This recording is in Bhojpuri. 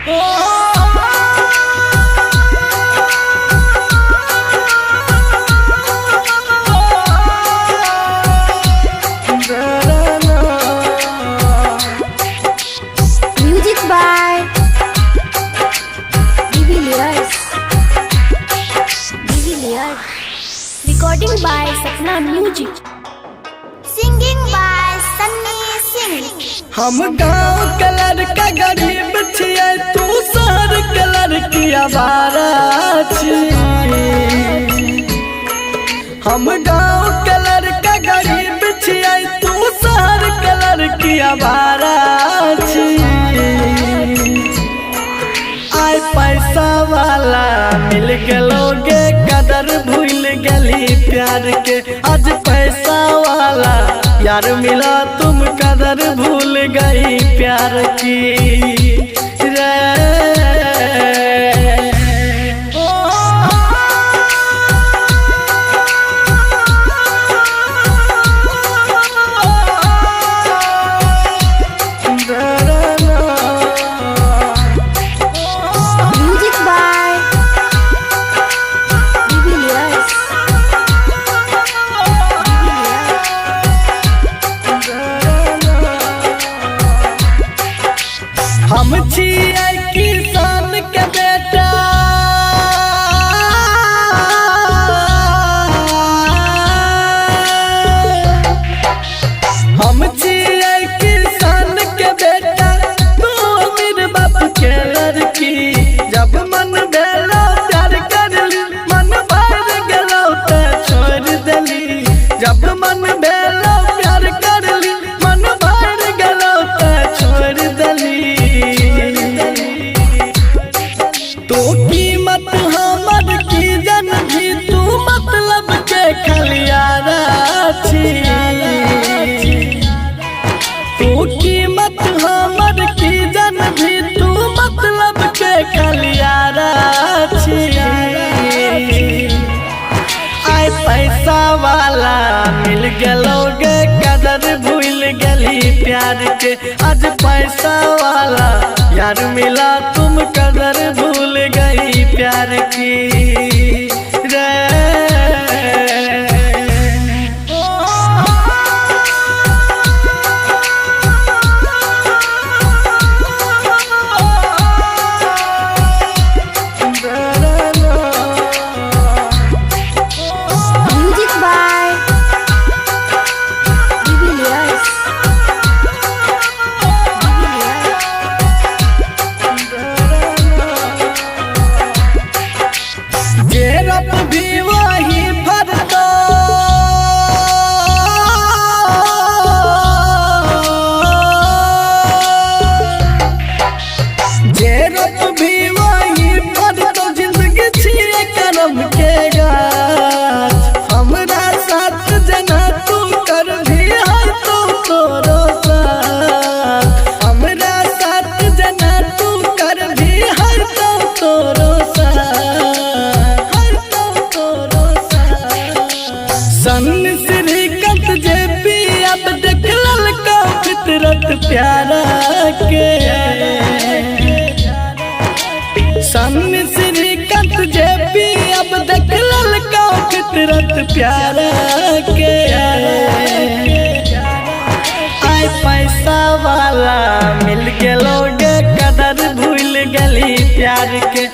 Music by Divilliers. Recording by Sapna Music. Singing by Sunny Singh. हम गाँव के लड़का गरीब छियै, तू शहर के लड़की आवारा छी। हम गाँव के लड़का गरीब छियै, तू शहर के लड़की आवारा छी। आय पैसा वाला मिल गेलोगे, कदर भूल गली प्यार के। आज पैसा वाला यार मिला, तुम कदर भूल गई प्यार की रे। Music by Divilliers. हम छियै किसान के बेटा, हम छियै किसान के बेटा, तू अमीर बाप के लड़की। जब मन भेलो प्यार करली, मन भर गेलो त छोड़ देली। जब मन भेलो प्यार करली, मन भर गेलो त छोड़ देली। तो कीमत हमर की जन भी, तू मतलब के खलियारा छी। तू कीमत हमर की जन भी, तू मतलब के खलियारा छी। आय पैसा वाला मिल गेलोगे, कदर भूल गली प्यार के। आज पैसा वाला यार मिला, तुम कदर भूल गई प्यार की रे। Music by Divilliers. जेरप भी वही भरतो, जेरप भी वही भरतो। जिंदगी छिए करम के गाछ, हमरा साथ जना तू कर भी है तो तोरो साथ। हमरा साथ जना तू कर भी है तो तोरो साथ। सन श्रीकांत जे पी अब देख ललका फितरत प्यारा के। सन श्रीकांत जे पी अब देख ललका फितरत प्यारा के। आय पैसा वाला मिल गेलोगे, कदर भूल गली प्यार के।